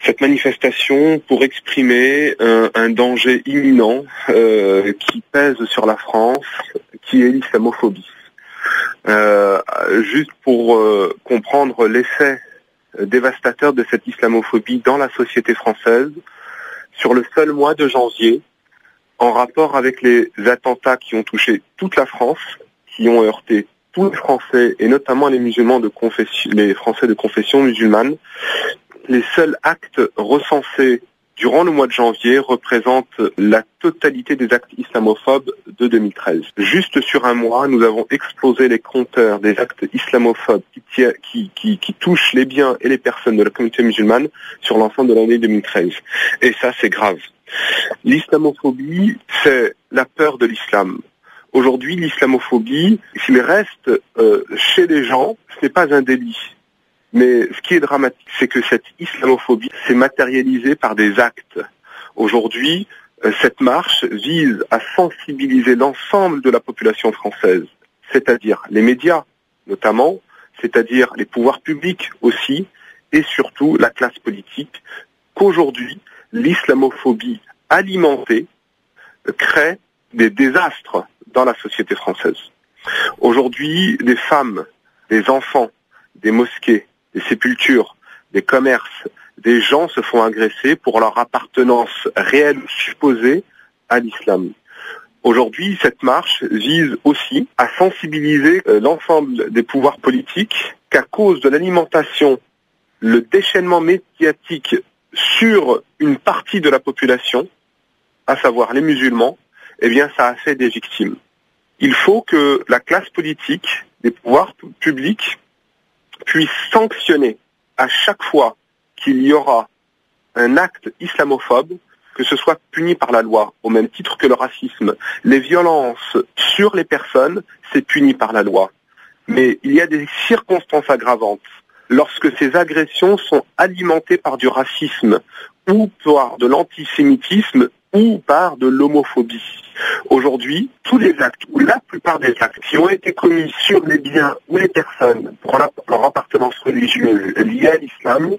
Cette manifestation pour exprimer un danger imminent qui pèse sur la France, qui est l'islamophobie. Juste pour comprendre l'effet dévastateur de cette islamophobie dans la société française, sur le seul mois de janvier, en rapport avec les attentats qui ont touché toute la France, qui ont heurté tous les Français, et notamment les musulmans les Français de confession musulmane, les seuls actes recensés durant le mois de janvier représentent la totalité des actes islamophobes de 2013. Juste sur un mois, nous avons explosé les compteurs des actes islamophobes qui touchent les biens et les personnes de la communauté musulmane sur l'ensemble de l'année 2013. Et ça, c'est grave. L'islamophobie, c'est la peur de l'islam. Aujourd'hui, l'islamophobie, s'il reste chez les gens, ce n'est pas un délit. Mais ce qui est dramatique, c'est que cette islamophobie s'est matérialisée par des actes. Aujourd'hui, cette marche vise à sensibiliser l'ensemble de la population française, c'est-à-dire les médias notamment, c'est-à-dire les pouvoirs publics aussi, et surtout la classe politique, qu'aujourd'hui, l'islamophobie alimentée crée des désastres dans la société française. Aujourd'hui, des femmes, des enfants, des mosquées, des sépultures, des commerces, des gens se font agresser pour leur appartenance réelle ou supposée à l'islam. Aujourd'hui, cette marche vise aussi à sensibiliser l'ensemble des pouvoirs politiques qu'à cause de l'alimentation, le déchaînement médiatique sur une partie de la population, à savoir les musulmans, eh bien ça a fait des victimes. Il faut que la classe politique, les pouvoirs publics, puisse sanctionner à chaque fois qu'il y aura un acte islamophobe, que ce soit puni par la loi, au même titre que le racisme. Les violences sur les personnes, c'est puni par la loi. Mais il y a des circonstances aggravantes. Lorsque ces agressions sont alimentées par du racisme, ou par de l'antisémitisme, ou par de l'homophobie. Aujourd'hui, tous les actes, ou la plupart des actes qui ont été commis sur les biens ou les personnes pour leur appartenance religieuse liée à l'islam,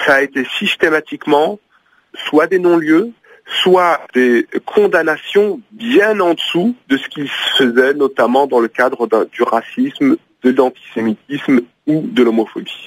ça a été systématiquement soit des non-lieux, soit des condamnations bien en dessous de ce qui se faisait, notamment dans le cadre du racisme, de l'antisémitisme ou de l'homophobie.